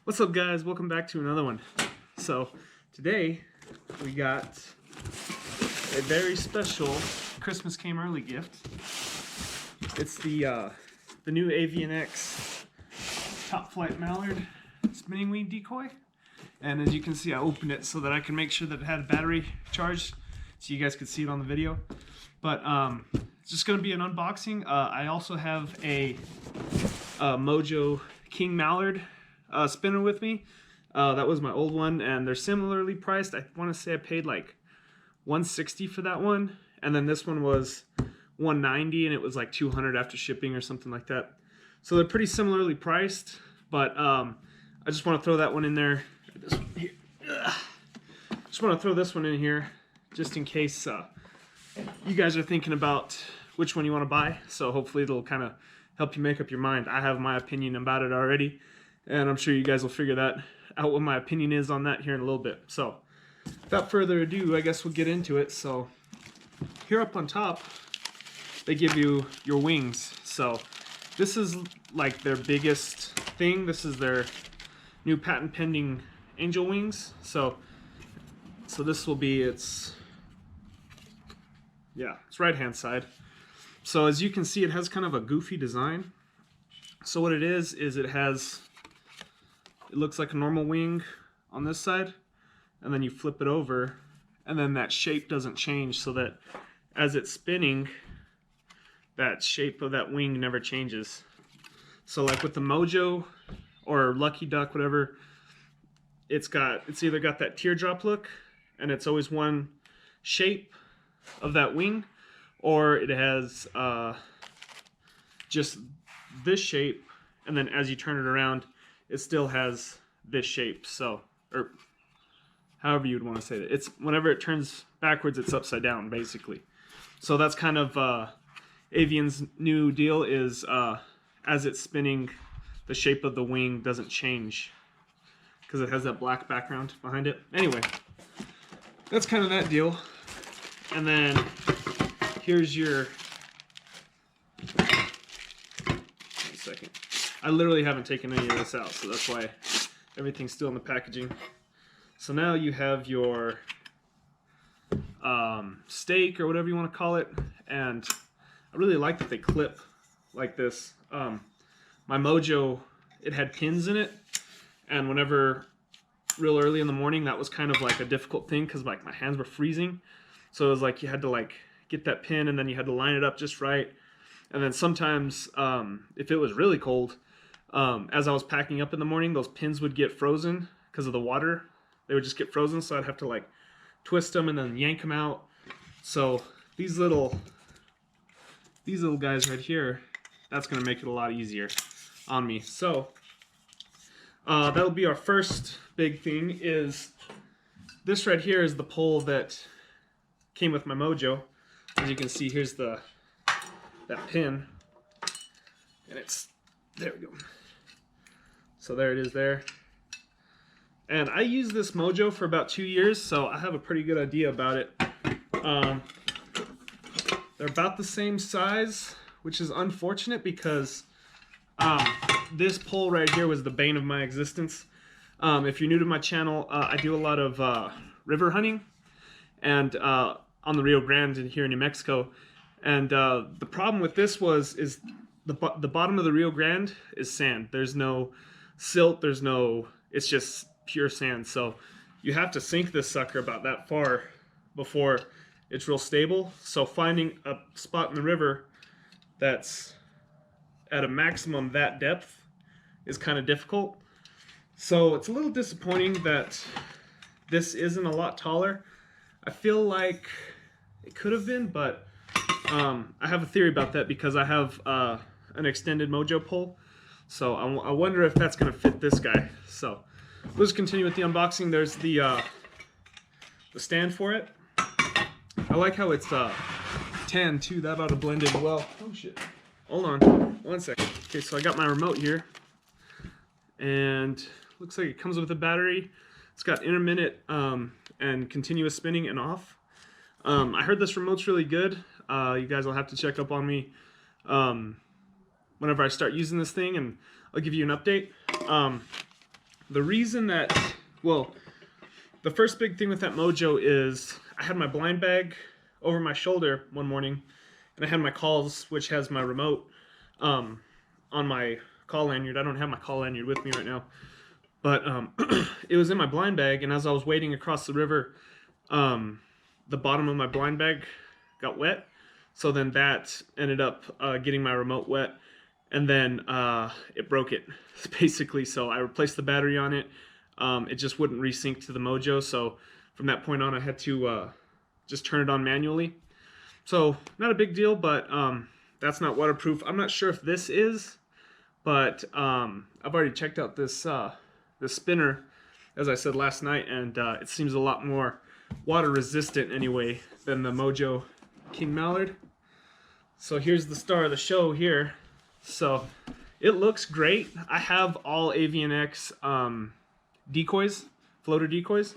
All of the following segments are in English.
What's up, guys? Welcome back to another one. So today we got a very special Christmas came early gift. It's the new Avian X top flight Mallard spinning wing decoy. And as you can see, I opened it so that I can make sure that it had a battery charged so you guys could see it on the video. But it's just going to be an unboxing. I also have a Mojo King Mallard spinner with me. That was my old one, and they're similarly priced. I want to say I paid like $160 for that one, and then this one was $190, and it was like $200 after shipping or something like that. So they're pretty similarly priced, but I just want to throw that one in there. This one here. Just want to throw this one in here just in case you guys are thinking about which one you want to buy. So hopefully it'll kind of help you make up your mind. I have my opinion about it already, and I'm sure you guys will figure that out, what my opinion is on that here in a little bit. So without further ado, I guess we'll get into it. So here up on top, they give you your wings. So this is like their biggest thing. This is their new patent pending angel wings. So this will be its right hand side. So as you can see, it has kind of a goofy design. So what it is it looks like a normal wing on this side, and then you flip it over, and then that shape doesn't change, so that as it's spinning, that shape of that wing never changes. So like with the Mojo or Lucky Duck, whatever, it's either got that teardrop look, and it's always one shape of that wing, or it has just this shape, and then as you turn it around, it still has this shape. So, or however you'd want to say that. It's whenever it turns backwards, it's upside down, basically. So that's kind of Avian's new deal is as it's spinning, the shape of the wing doesn't change because it has that black background behind it. Anyway, that's kind of that deal. And then here's your... One second. I literally haven't taken any of this out, so that's why everything's still in the packaging. So now you have your steak, or whatever you want to call it, and I really like that they clip like this. My Mojo, it had pins in it, and whenever real early in the morning, that was kind of like a difficult thing because like my hands were freezing. So it was like you had to like get that pin, and then you had to line it up just right. And then sometimes if it was really cold, as I was packing up in the morning, those pins would get frozen because of the water. They would just get frozen, so I'd have to like twist them and then yank them out. So these little guys right here, that's going to make it a lot easier on me. So that'll be our first big thing. Is this right here is the pole that came with my Mojo. As you can see, here's that pin, and it's, there we go. So there it is there. And I used this Mojo for about 2 years, so I have a pretty good idea about it. They're about the same size, which is unfortunate because this pole right here was the bane of my existence. If you're new to my channel, I do a lot of river hunting, and on the Rio Grande here in New Mexico. And the problem with this is the bottom of the Rio Grande is sand. There's no silt, it's just pure sand. So you have to sink this sucker about that far before it's real stable. So finding a spot in the river that's at a maximum that depth is kind of difficult. So it's a little disappointing that this isn't a lot taller. I feel like it could have been, but I have a theory about that because I have an extended Mojo pole. So I wonder if that's going to fit this guy. So we'll just continue with the unboxing. There's the stand for it. I like how it's tan too. That ought to blend in well. Oh shit. Hold on. 1 second. Okay, so I got my remote here. And looks like it comes with a battery. It's got intermittent and continuous spinning and off. I heard this remote's really good. You guys will have to check up on me whenever I start using this thing, and I'll give you an update. the reason that, well, the first big thing with that mojo is I had my blind bag over my shoulder one morning, and I had my calls, which has my remote, on my call lanyard. I don't have my call lanyard with me right now, but it was in my blind bag, and as I was wading across the river, the bottom of my blind bag got wet, so then that ended up getting my remote wet, and then it broke it, basically. So I replaced the battery on it. It just wouldn't resync to the mojo, so from that point on I had to just turn it on manually. So not a big deal, but that's not waterproof. I'm not sure if this is, but I've already checked out this this spinner, as I said last night, and it seems a lot more water resistant anyway than the Mojo King Mallard. So here's the star of the show here. So it looks great. I have all Avian X decoys, floater decoys,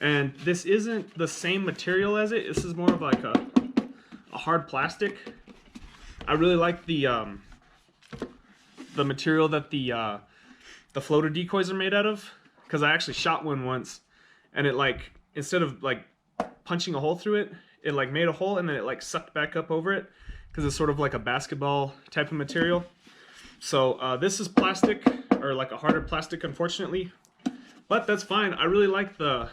and this isn't the same material as it. This is more of like a hard plastic. I really like the material that the floater decoys are made out of, because I actually shot one once, and it, like, instead of like punching a hole through it, it like made a hole and then it like sucked back up over it, because it's sort of like a basketball type of material. So this is plastic, or like a harder plastic, unfortunately, but that's fine. I really like the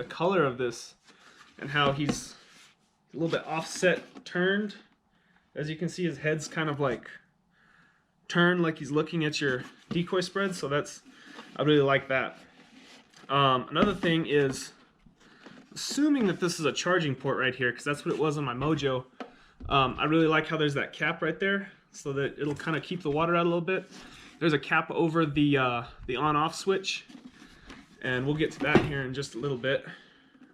color of this and how he's a little bit offset turned. As you can see, his head's kind of like turned like he's looking at your decoy spread, so I really like that. Another thing is, assuming that this is a charging port right here, because that's what it was on my Mojo, I really like how there's that cap right there, so that it'll kind of keep the water out a little bit. There's a cap over the on-off switch, and we'll get to that here in just a little bit.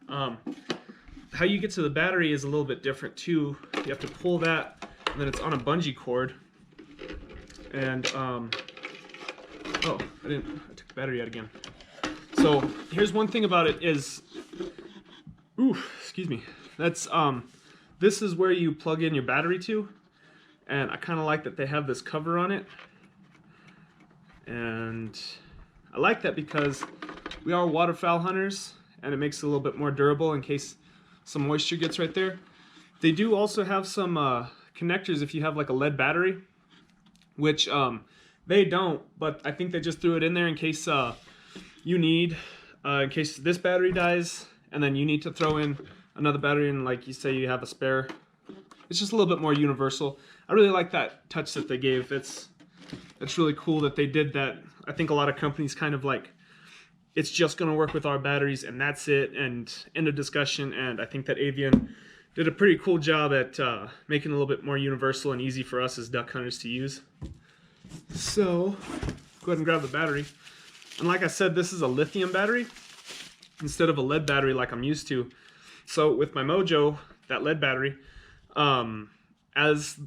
How you get to the battery is a little bit different too. You have to pull that, and then it's on a bungee cord. And oh, I took the battery out again. So here's one thing about it is, excuse me. That's this is where you plug in your battery to, and I kind of like that they have this cover on it. And I like that because we are waterfowl hunters, and it makes it a little bit more durable in case some moisture gets right there. They do also have some connectors if you have like a lead battery, which they don't, but I think they just threw it in there in case you need, in case this battery dies, and then you need to throw in another battery, and like you say you have a spare. It's just a little bit more universal. I really like that touch that they gave. It's really cool that they did that. I think a lot of companies kind of like, it's just going to work with our batteries and that's it, and end of discussion. And I think that Avian did a pretty cool job at making it a little bit more universal and easy for us as duck hunters to use. So go ahead and grab the battery. And like I said, this is a lithium battery instead of a lead battery like I'm used to. So with my Mojo, that lead battery, as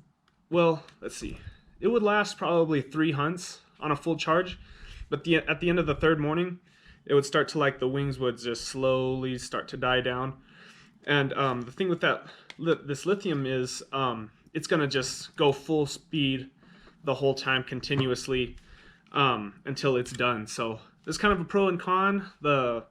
well, let's see, it would last probably 3 hunts on a full charge, but at the end of the third morning, it would start to, like, the wings would just slowly start to die down. And the thing with this lithium is it's going to just go full speed the whole time continuously until it's done. So there's kind of a pro and con. The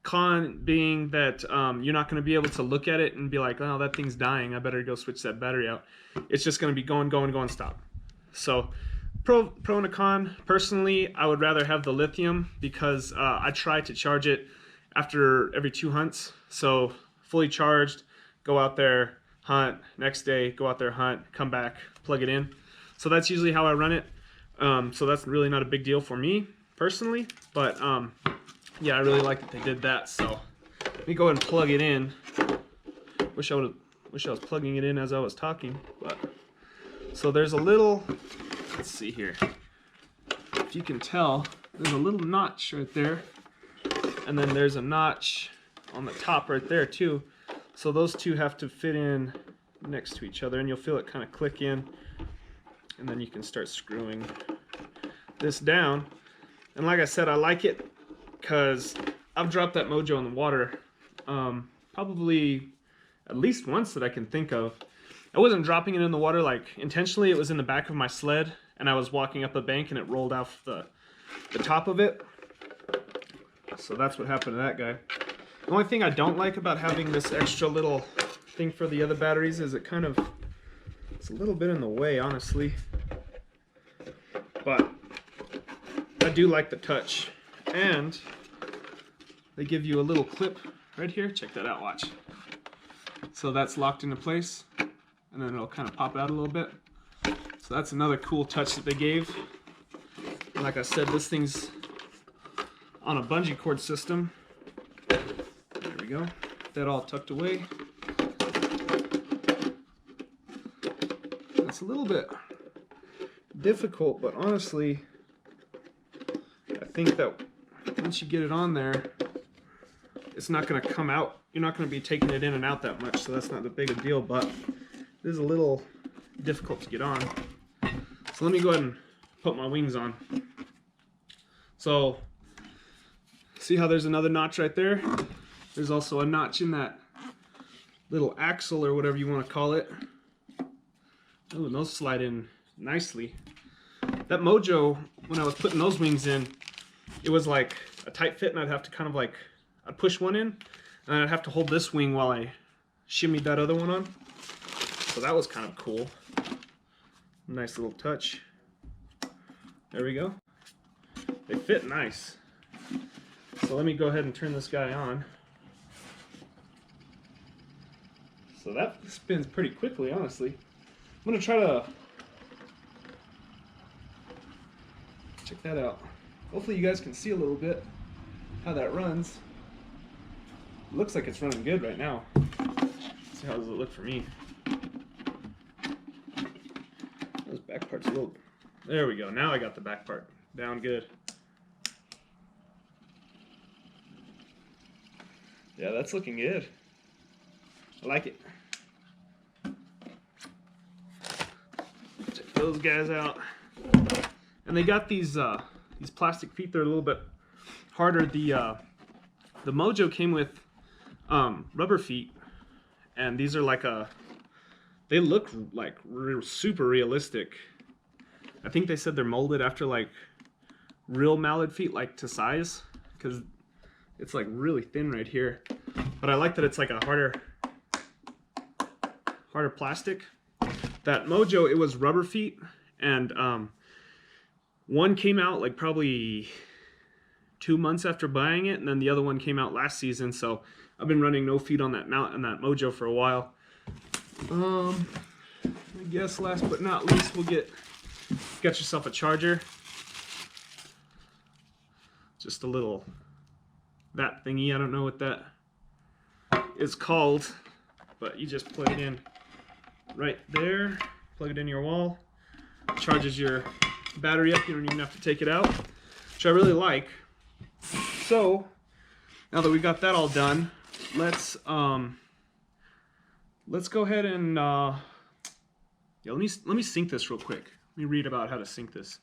con being that you're not going to be able to look at it and be like, oh, that thing's dying, I better go switch that battery out. It's just going to be going, stop. So pro and a con. Personally, I would rather have the lithium because I try to charge it after every 2 hunts. So fully charged, go out there, hunt, next day, go out there, hunt, come back, plug it in. So that's usually how I run it. So that's really not a big deal for me personally, but yeah, I really like that they did that. So let me go ahead and plug it in. Wish I was plugging it in as I was talking, but so there's a little, let's see here, if you can tell, there's a little notch right there, and then there's a notch on the top right there too. So those two have to fit in next to each other, and you'll feel it kind of click in, and then you can start screwing this down. And like I said, I like it because I've dropped that Mojo in the water probably at least once that I can think of. I wasn't dropping it in the water like intentionally. It was in the back of my sled, and I was walking up a bank and it rolled off the top of it. So that's what happened to that guy. The only thing I don't like about having this extra little thing for the other batteries is it's a little bit in the way, honestly. But I do like the touch. And they give you a little clip right here. Check that out, watch. So that's locked into place, and then it'll kind of pop out a little bit. So that's another cool touch that they gave. And like I said, this thing's on a bungee cord system. There we go. That all tucked away. It's a little bit difficult, but honestly, I think that once you get it on there, it's not going to come out. You're not going to be taking it in and out that much, so that's not that big a deal, but it is a little difficult to get on. So let me go ahead and put my wings on. So, see how there's another notch right there? There's also a notch in that little axle, or whatever you want to call it. Oh, and those slide in nicely. That Mojo, when I was putting those wings in, it was like a tight fit, and I'd have to kind of like, I'd push one in, and I'd have to hold this wing while I shimmied that other one on. So that was kind of cool. Nice little touch. There we go. They fit nice. So let me go ahead and turn this guy on. So that spins pretty quickly, honestly. I'm going to try to check that out. Hopefully you guys can see a little bit how that runs. It looks like it's running good right now. Let's see how does it look for me. Those back parts a little... There we go. Now I got the back part down good. Yeah, that's looking good. I like it. Check those guys out. And they got these plastic feet. They're a little bit harder. The Mojo came with rubber feet, and these are like they look like super realistic. I think they said they're molded after like real Mallard feet, like to size, because it's like really thin right here. But I like that it's like a harder plastic. That Mojo, it was rubber feet, and one came out like probably 2 months after buying it, and then the other one came out last season. So I've been running no feet on that Mojo for a while. I guess last but not least, we'll get yourself a charger. Just a little that thingy. I don't know what that is called, but you just plug it in right there. Plug it in your wall. Charges your battery up. You don't even have to take it out, which I really like. So now that we got that all done, let's go ahead and yeah, let me sync this real quick. Let me read about how to sync this.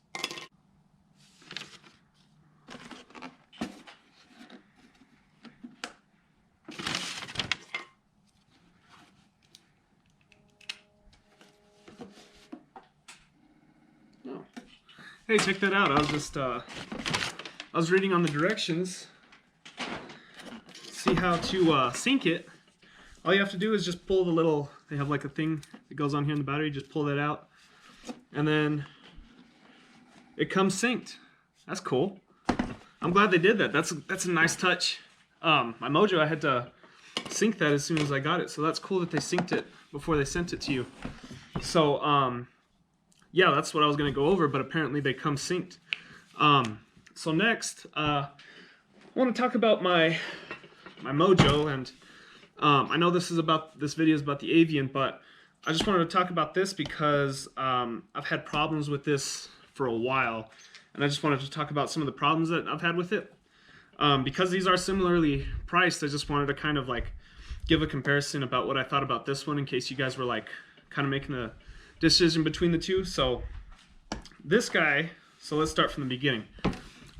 Oh. Hey, check that out. I was just I was reading on the directions. See how to sync it. All you have to do is just pull the little, they have like a thing that goes on here in the battery, just pull that out, and then it comes synced. That's cool. I'm glad they did that. That's a nice touch. My Mojo, I had to sync that as soon as I got it, so that's cool that they synced it before they sent it to you. So yeah, that's what I was going to go over, but apparently they come synced. So next, I want to talk about my Mojo, and I know this video is about the Avian, but I just wanted to talk about this because I've had problems with this for a while, and I just wanted to talk about some of the problems that I've had with it. Because these are similarly priced, I just wanted to kind of like give a comparison about what I thought about this one in case you guys were like kind of making a decision between the two. So this guy, so let's start from the beginning.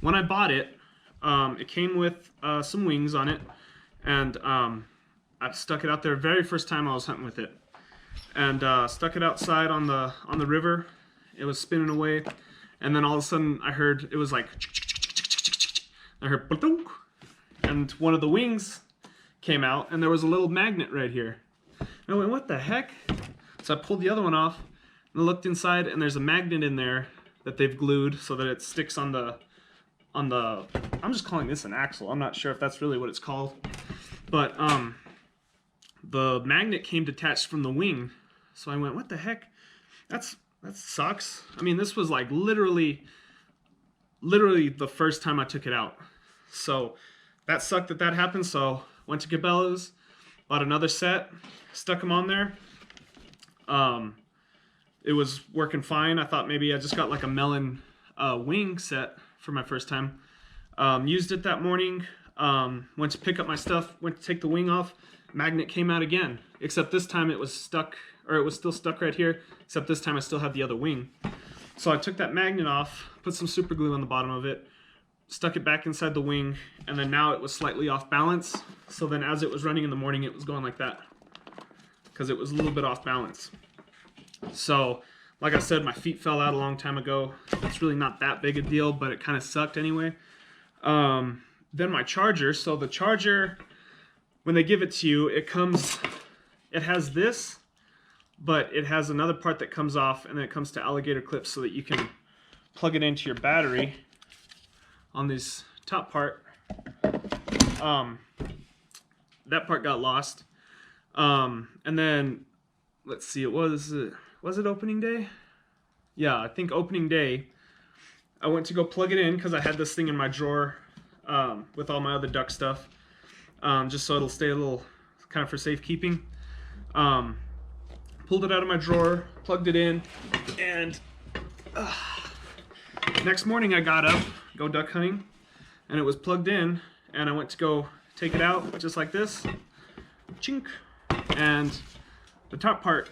When I bought it, it came with some wings on it, and I stuck it out there very first time I was hunting with it, and stuck it outside on the river. It was spinning away, and then all of a sudden I heard it was like, I heard, and one of the wings came out, and there was a little magnet right here. And I went, what the heck? So I pulled the other one off and looked inside, and there's a magnet in there that they've glued so that it sticks on the I'm just calling this an axle. I'm not sure if that's really what it's called, but the magnet came detached from the wing. So I went, what the heck? That sucks. I mean, this was like literally the first time I took it out. So that sucked that happened. So went to Cabela's, bought another set, stuck them on there. It was working fine. I thought maybe I just got like a melon wing set for my first time. Used it that morning. Went to pick up my stuff, went to take the wing off. Magnet came out again, except this time it was stuck, or it was still stuck right here, except this time I still had the other wing. So I took that magnet off, put some super glue on the bottom of it, stuck it back inside the wing, and then now it was slightly off balance. So then as it was running in the morning, it was going like that, because it was a little bit off balance. So, like I said, my feet fell out a long time ago. It's really not that big a deal, but it kind of sucked anyway. Then my charger. So the charger, when they give it to you, it has this, but it has another part that comes off, and then it comes to alligator clips so that you can plug it into your battery on this top part. That part got lost. And then, let's see, was it opening day? Yeah, I think opening day, I went to go plug it in because I had this thing in my drawer with all my other duck stuff, just so it'll stay a little kind of for safekeeping. Pulled it out of my drawer, plugged it in, and next morning I got up, go duck hunting, and it was plugged in, and I went to go take it out just like this, chink, and the top part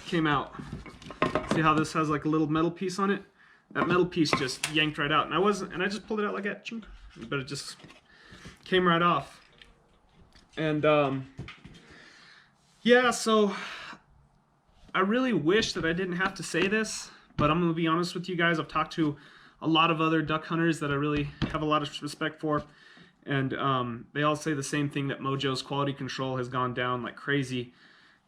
came out. See how this has like a little metal piece on it? That metal piece just yanked right out, and I just pulled it out like that, chink, but it just came right off. And yeah, so I really wish that I didn't have to say this, but I'm gonna be honest with you guys. I've talked to a lot of other duck hunters that I really have a lot of respect for, and they all say the same thing, that Mojo's quality control has gone down like crazy.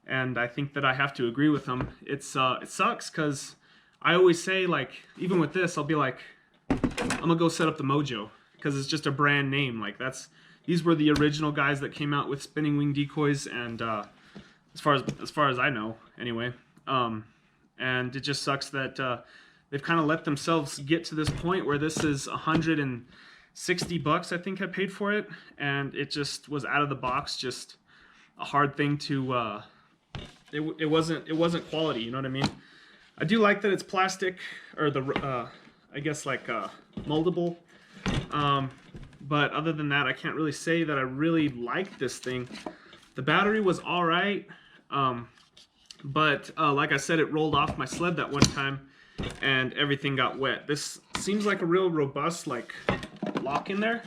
And I think that I have to agree with them. It sucks because I always say, like, even with this, I'll be like, I'm gonna go set up the Mojo because it's just a brand name. Like, these were the original guys that came out with spinning wing decoys, and as far as I know, anyway. And it just sucks that they've kind of let themselves get to this point where this is $160, I think I paid for it, and it just was out of the box, just a hard thing to. It wasn't quality, you know what I mean? I do like that it's plastic, or I guess like moldable. But other than that, I can't really say that I really like this thing. The battery was all right, but like I said, it rolled off my sled that one time, and everything got wet. This seems like a real robust like lock in there,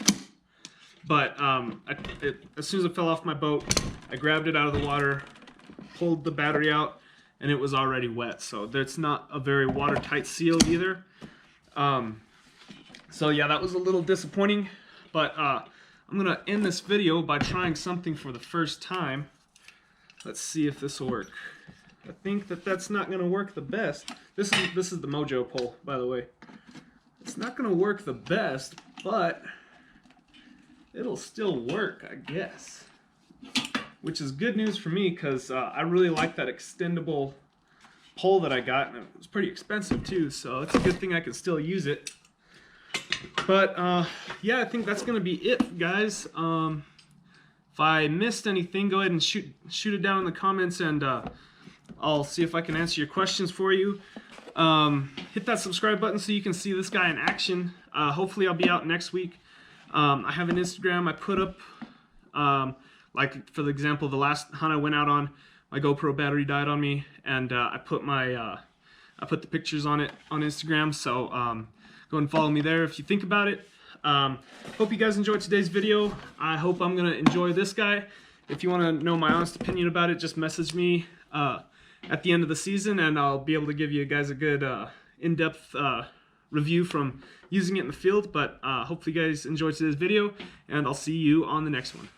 but as soon as it fell off my boat, I grabbed it out of the water, pulled the battery out, and it was already wet. So it's not a very watertight seal either. So yeah, that was a little disappointing, but I'm gonna end this video by trying something for the first time. Let's see if this will work. I think that's not gonna work the best. This is the Mojo pole, by the way. It's not gonna work the best, but it'll still work, I guess. Which is good news for me, because I really like that extendable pole that I got, and it was pretty expensive too, so it's a good thing I can still use it. But yeah, I think that's gonna be it, guys. If I missed anything, go ahead and shoot it down in the comments, and I'll see if I can answer your questions for you. Hit that subscribe button so you can see this guy in action. Hopefully I'll be out next week. I have an Instagram I put up, like for the example, the last hunt I went out on, my GoPro battery died on me, and I put the pictures on it on Instagram, so go and follow me there if you think about it. Hope you guys enjoyed today's video. I hope I'm gonna enjoy this guy. If you want to know my honest opinion about it, just message me at the end of the season, and I'll be able to give you guys a good in-depth review from using it in the field, but hopefully you guys enjoyed today's video, and I'll see you on the next one.